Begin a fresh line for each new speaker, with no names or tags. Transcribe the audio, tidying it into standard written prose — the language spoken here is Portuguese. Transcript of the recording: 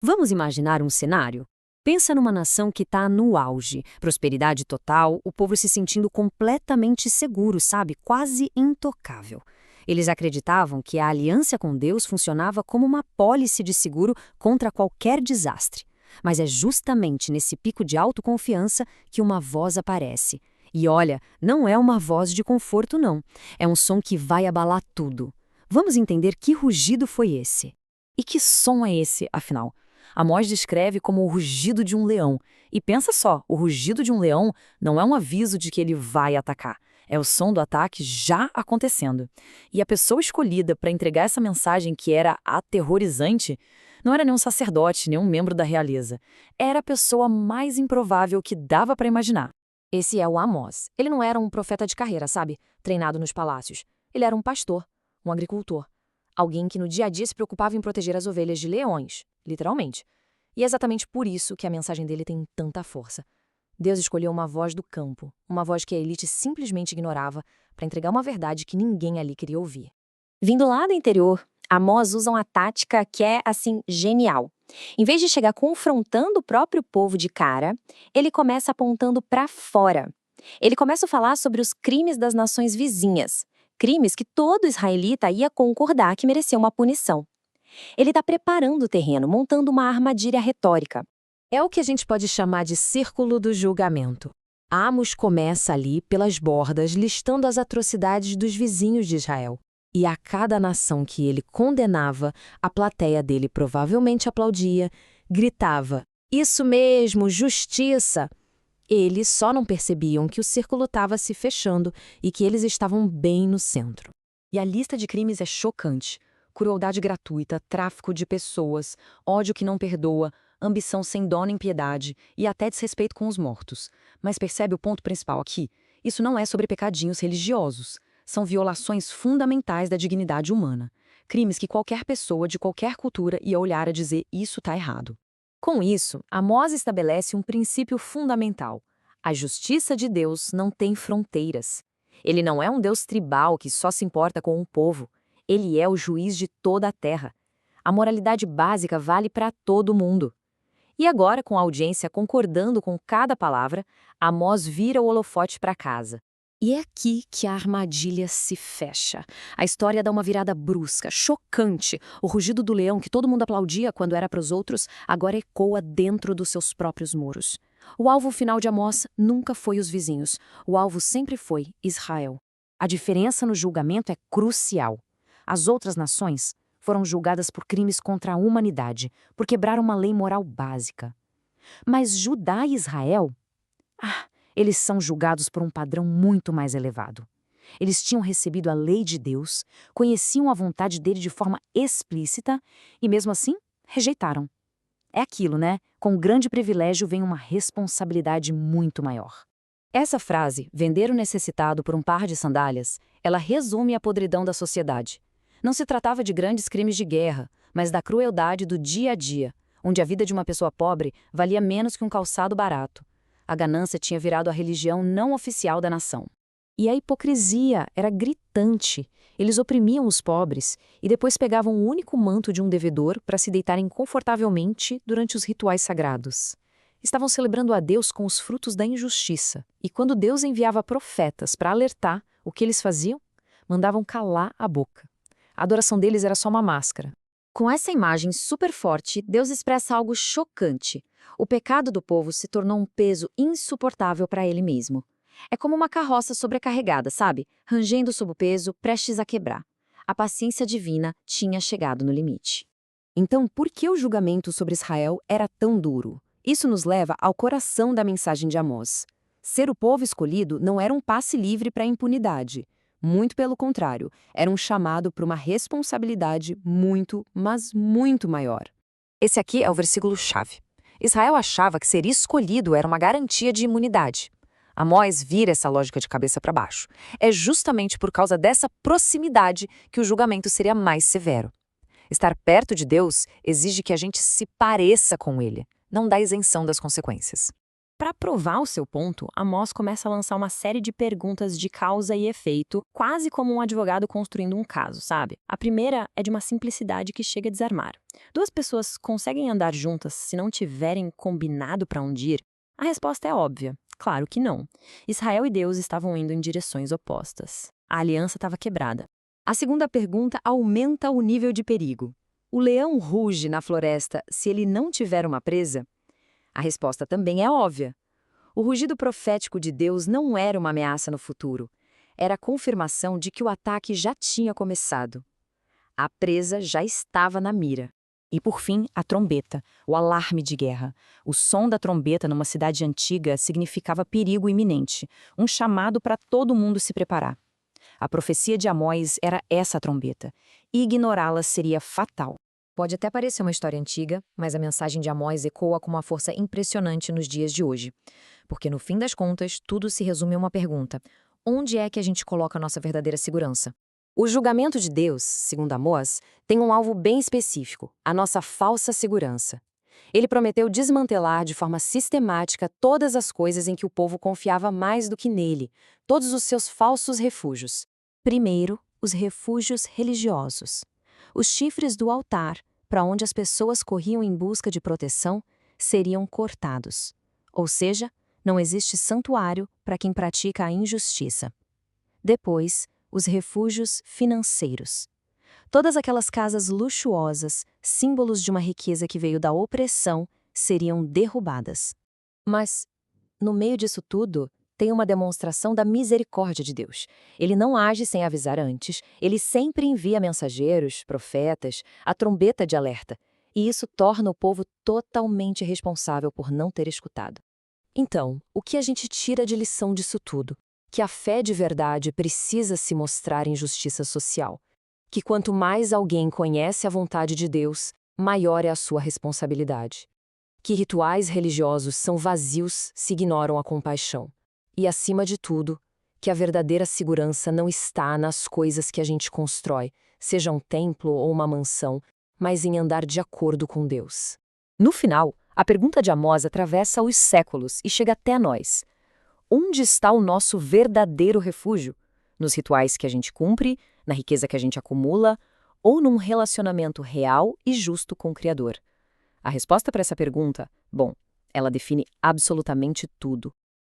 Vamos imaginar um cenário? Pensa numa nação que está no auge, prosperidade total, o povo se sentindo completamente seguro, sabe? Quase intocável. Eles acreditavam que a aliança com Deus funcionava como uma pólice de seguro contra qualquer desastre. Mas é justamente nesse pico de autoconfiança que uma voz aparece. E olha, não é uma voz de conforto, não. É um som que vai abalar tudo. Vamos entender que rugido foi esse. E que som é esse, afinal? Amós descreve como o rugido de um leão. E pensa só, o rugido de um leão não é um aviso de que ele vai atacar. É o som do ataque já acontecendo. E a pessoa escolhida para entregar essa mensagem que era aterrorizante não era nenhum sacerdote, nenhum membro da realeza. Era a pessoa mais improvável que dava para imaginar. Esse é o Amós. Ele não era um profeta de carreira, sabe? Treinado nos palácios. Ele era um pastor, um agricultor. Alguém que no dia a dia se preocupava em proteger as ovelhas de leões, literalmente. E é exatamente por isso que a mensagem dele tem tanta força. Deus escolheu uma voz do campo, uma voz que a elite simplesmente ignorava, para entregar uma verdade que ninguém ali queria ouvir. Vindo lá do interior, Amós usa uma tática que é, assim, genial. Em vez de chegar confrontando o próprio povo de cara, ele começa apontando para fora. Ele começa a falar sobre os crimes das nações vizinhas, crimes que todo israelita ia concordar que mereciam uma punição. Ele está preparando o terreno, montando uma armadilha retórica. É o que a gente pode chamar de círculo do julgamento. Amos começa ali pelas bordas, listando as atrocidades dos vizinhos de Israel. E a cada nação que ele condenava, a plateia dele provavelmente aplaudia, gritava: "Isso mesmo, justiça!" Eles só não percebiam que o círculo estava se fechando e que eles estavam bem no centro. E a lista de crimes é chocante. Crueldade gratuita, tráfico de pessoas, ódio que não perdoa, ambição sem dó nem piedade e até desrespeito com os mortos. Mas percebe o ponto principal aqui? Isso não é sobre pecadinhos religiosos. São violações fundamentais da dignidade humana. Crimes que qualquer pessoa de qualquer cultura ia olhar a dizer isso está errado. Com isso, Amós estabelece um princípio fundamental. A justiça de Deus não tem fronteiras. Ele não é um Deus tribal que só se importa com um povo. Ele é o juiz de toda a terra. A moralidade básica vale para todo mundo. E agora, com a audiência concordando com cada palavra, Amós vira o holofote para casa. E é aqui que a armadilha se fecha. A história dá uma virada brusca, chocante. O rugido do leão que todo mundo aplaudia quando era para os outros, agora ecoa dentro dos seus próprios muros. O alvo final de Amós nunca foi os vizinhos. O alvo sempre foi Israel. A diferença no julgamento é crucial. As outras nações foram julgadas por crimes contra a humanidade, por quebrar uma lei moral básica. Mas Judá e Israel? Eles são julgados por um padrão muito mais elevado. Eles tinham recebido a lei de Deus, conheciam a vontade dele de forma explícita e, mesmo assim, rejeitaram. É aquilo, né? Com grande privilégio vem uma responsabilidade muito maior. Essa frase, vender o necessitado por um par de sandálias, ela resume a podridão da sociedade. Não se tratava de grandes crimes de guerra, mas da crueldade do dia a dia, onde a vida de uma pessoa pobre valia menos que um calçado barato. A ganância tinha virado a religião não oficial da nação. E a hipocrisia era gritante. Eles oprimiam os pobres e depois pegavam o único manto de um devedor para se deitarem confortavelmente durante os rituais sagrados. Estavam celebrando a Deus com os frutos da injustiça. E quando Deus enviava profetas para alertar, o que eles faziam? Mandavam calar a boca. A adoração deles era só uma máscara. Com essa imagem super forte, Deus expressa algo chocante. O pecado do povo se tornou um peso insuportável para ele mesmo. É como uma carroça sobrecarregada, sabe? Rangendo sob o peso, prestes a quebrar. A paciência divina tinha chegado no limite. Então, por que o julgamento sobre Israel era tão duro? Isso nos leva ao coração da mensagem de Amós. Ser o povo escolhido não era um passe livre para a impunidade. Muito pelo contrário, era um chamado para uma responsabilidade muito, mas muito maior. Esse aqui é o versículo-chave. Israel achava que ser escolhido era uma garantia de imunidade. Amós vira essa lógica de cabeça para baixo. É justamente por causa dessa proximidade que o julgamento seria mais severo. Estar perto de Deus exige que a gente se pareça com Ele, não dá isenção das consequências.
Para provar o seu ponto, Amós começa a lançar uma série de perguntas de causa e efeito, quase como um advogado construindo um caso, sabe? A primeira é de uma simplicidade que chega a desarmar. Duas pessoas conseguem andar juntas se não tiverem combinado para onde ir? A resposta é óbvia. Claro que não. Israel e Deus estavam indo em direções opostas. A aliança estava quebrada.
A segunda pergunta aumenta o nível de perigo. O leão ruge na floresta se ele não tiver uma presa? A resposta também é óbvia. O rugido profético de Deus não era uma ameaça no futuro. Era a confirmação de que o ataque já tinha começado. A presa já estava na mira.
E por fim, a trombeta, o alarme de guerra. O som da trombeta numa cidade antiga significava perigo iminente, um chamado para todo mundo se preparar. A profecia de Amós era essa trombeta, e ignorá-la seria fatal.
Pode até parecer uma história antiga, mas a mensagem de Amós ecoa com uma força impressionante nos dias de hoje. Porque, no fim das contas, tudo se resume a uma pergunta: onde é que a gente coloca a nossa verdadeira segurança? O julgamento de Deus, segundo Amós, tem um alvo bem específico: a nossa falsa segurança. Ele prometeu desmantelar de forma sistemática todas as coisas em que o povo confiava mais do que nele, todos os seus falsos refúgios. Primeiro, os refúgios religiosos. Os chifres do altar, para onde as pessoas corriam em busca de proteção, seriam cortados. Ou seja, não existe santuário para quem pratica a injustiça. Depois, os refúgios financeiros. Todas aquelas casas luxuosas, símbolos de uma riqueza que veio da opressão, seriam derrubadas. Mas, no meio disso tudo, tem uma demonstração da misericórdia de Deus. Ele não age sem avisar antes, ele sempre envia mensageiros, profetas, a trombeta de alerta, e isso torna o povo totalmente responsável por não ter escutado. Então, o que a gente tira de lição disso tudo? Que a fé de verdade precisa se mostrar em justiça social. Que quanto mais alguém conhece a vontade de Deus, maior é a sua responsabilidade. Que rituais religiosos são vazios se ignoram a compaixão. E, acima de tudo, que a verdadeira segurança não está nas coisas que a gente constrói, seja um templo ou uma mansão, mas em andar de acordo com Deus. No final, a pergunta de Amós atravessa os séculos e chega até nós. Onde está o nosso verdadeiro refúgio? Nos rituais que a gente cumpre, na riqueza que a gente acumula, ou num relacionamento real e justo com o Criador? A resposta para essa pergunta, bom, ela define absolutamente tudo.